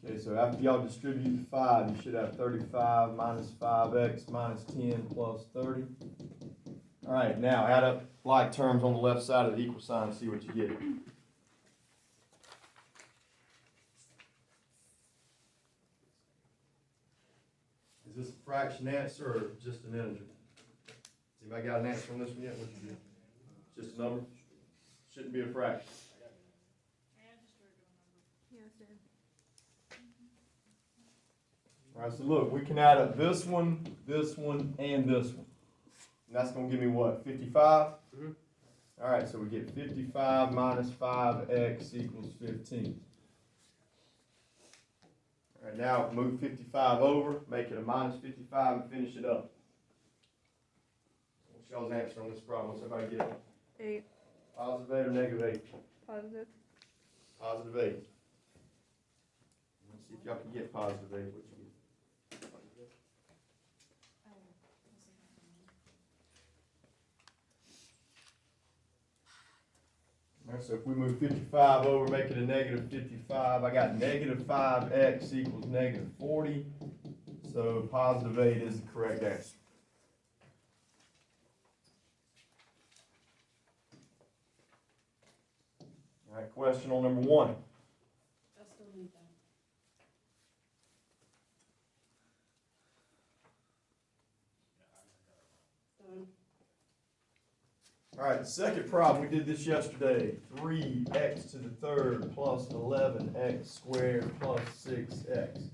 Okay, so after y'all distribute the 5, you should have 35 minus 5x minus 10 plus 30. All right, now add up like terms on the left side of the equal sign and see what you get. Is this a fraction answer or just an integer? Has anybody got an answer on this one yet? What you get? Just a number? Shouldn't be a fraction. All right, so look, we can add up this one, and this one. And that's going to give me what, 55? Mm-hmm. All right, so we get 55 minus 5x equals 15. All right, now move 55 over, make it a minus 55, and finish it up. What's y'all's answer on this problem? What's everybody get? 8. Positive 8 or negative 8? Positive. Positive 8. Let's see if y'all can get positive 8. What you get? All right, so if we move 55 over, make it a negative 55, I got negative 5x equals negative 40. So positive 8 is the correct answer. All right, question on number 1. I still need that. Done. All right, the second problem, we did this yesterday. 3x to the third plus 11x squared plus 6x.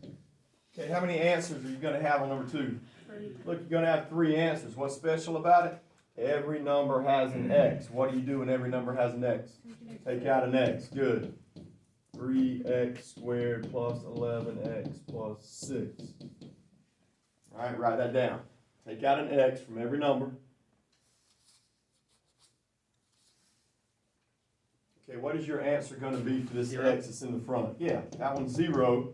Okay, how many answers are you going to have on number 2? 3. Look, you're going to have 3 answers. What's special about it? Every number has an x. What do you do when every number has an x? Take out an x. Good. 3x squared plus 11x plus 6. All right, write that down. Take out an x from every number. Okay, what is your answer going to be for this 0. x that's in the front? Yeah, that one's 0.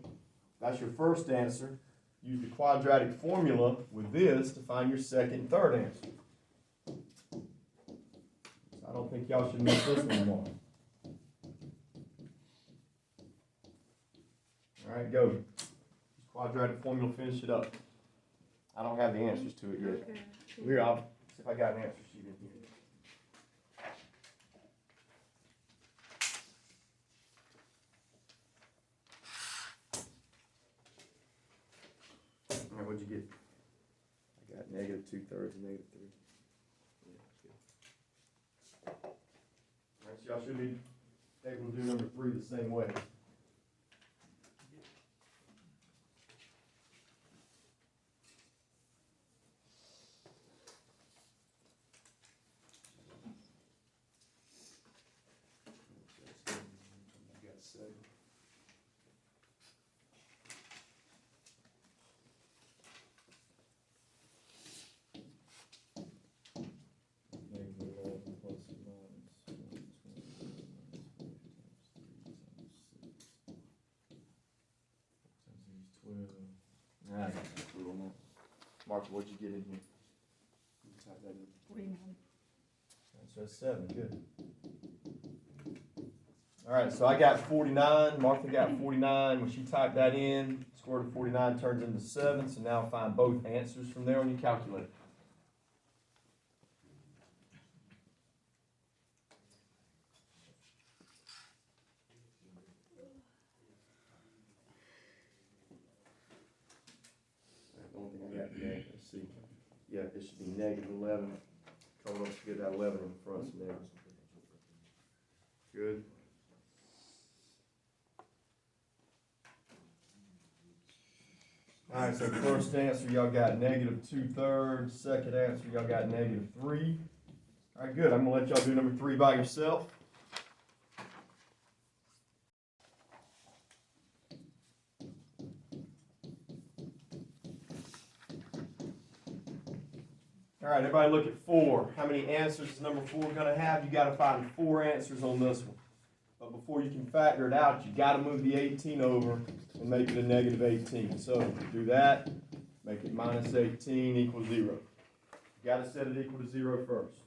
That's your first answer. Use the quadratic formula with this to find your second and third answer. I don't think y'all should miss this one more. All right, go. Quadratic formula, finish it up. I don't have the answers to it yet. Okay. Here, I'll see if I got an answer sheet in here. All right, what'd you get? I got negative 2/3 and negative 3. Yeah, good. All right, so y'all should be able to do number 3 the same way. You got 7. Negative 11 plus or minus 12. I got some clue on that. Mark, what'd you get in here? You type that in. 49. So that's 7, good. All right, so I got 49. Martha got 49. When she typed that in, square root of 49 turns into 7. So now find both answers from there on your calculator. The only thing I got negative, let's see. Yeah, it should be negative 11. Come up to get that 11 in front of there. Good. All right, so first answer, y'all got negative 2/3. Second answer, y'all got negative 3. All right, good. I'm going to let y'all do number 3 by yourself. All right, everybody look at 4. How many answers is number 4 going to have? You got to find 4 answers on this one. But before you can factor it out, you got to move the 18 over and make it a negative 18. So do that, make it minus 18 equals 0. You got to set it equal to 0 first.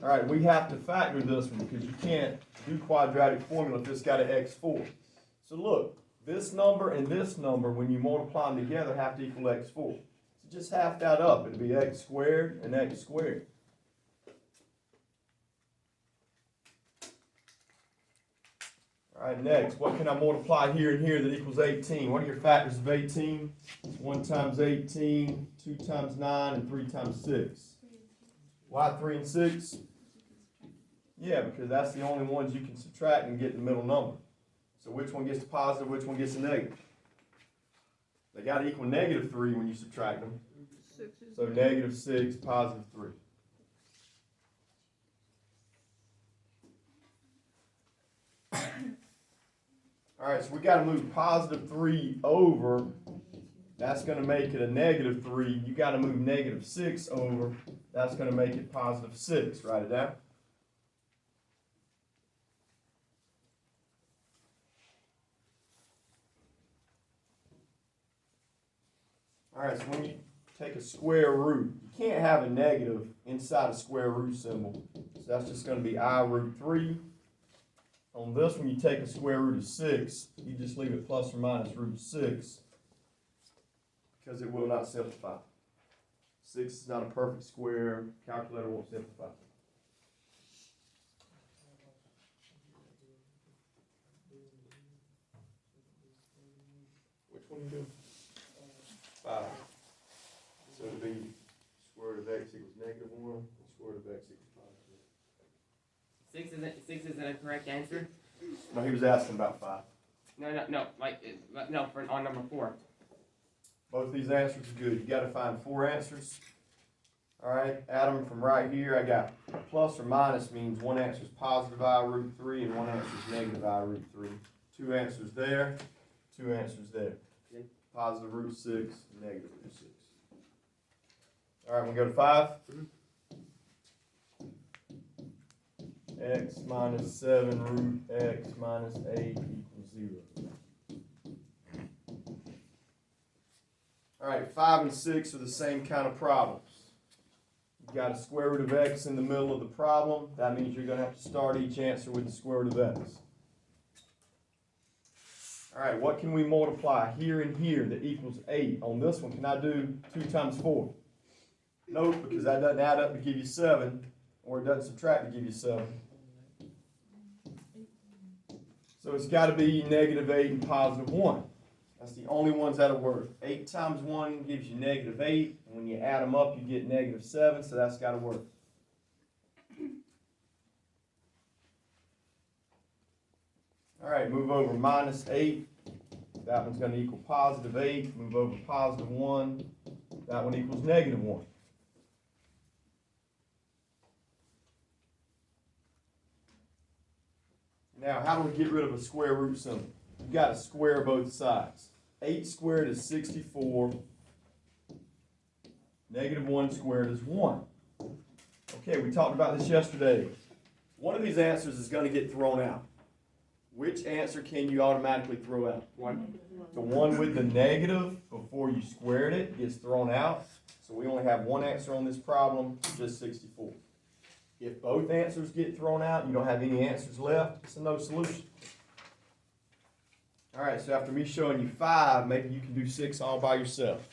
All right, we have to factor this one because you can't do quadratic formula if it's got an x4. So look, this number and this number, when you multiply them together, have to equal x4. So just half that up. It'll be x squared and x squared. All right, next, what can I multiply here and here that equals 18? What are your factors of 18? 1 times 18, 2 times 9, and 3 times 6. Why 3 and 6? Yeah, because that's the only ones you can subtract and get the middle number. So which one gets the positive, which one gets the negative? They got to equal -3 when you subtract them. So -6, +3. All right, so we got to move +3 over. That's going to make it a -3. You got to move -6 over. That's going to make it +6. Write it down. All right, so when you take a square root, you can't have a negative inside a square root symbol. So that's just going to be I√3. On this one, you take a square root of 6. You just leave it plus or minus √6 because it will not simplify. 6 is not a perfect square. Calculator won't simplify. Which one you do? 5. So it'll be square root of x equals -1, and square root of x equals +1. 6 isn't a correct answer? No, he was asking about 5. No, on number 4. Both these answers are good. You got to find 4 answers. All right, add them from right here. I got plus or minus means one answer is positive I√3 and one answer is negative I√3. 2 answers there, 2 answers there. Positive √6, negative √6. All right, we go to 5. X minus 7 root x minus 8 equals 0. All right, 5 and 6 are the same kind of problems. You've got a square root of x in the middle of the problem. That means you're going to have to start each answer with the square root of x. All right, what can we multiply here and here that equals 8? On this one, can I do 2 times 4? Nope, because that doesn't add up to give you 7, or it doesn't subtract to give you 7. So it's got to be -8 and +1. That's the only ones that'll work. 8 times 1 gives you -8, and when you add them up, you get -7, so that's got to work. All right, move over -8. That one's going to equal +8. Move over +1. That one equals -1. Now, how do we get rid of a square root symbol? You've got to square both sides. 8 squared is 64. -1 squared is 1. Okay, we talked about this yesterday. One of these answers is going to get thrown out. Which answer can you automatically throw out? 1. The one with the negative before you squared it gets thrown out. So we only have one answer on this problem, just 64. If both answers get thrown out, you don't have any answers left, it's a no solution. All right, so after me showing you 5, maybe you can do 6 all by yourself.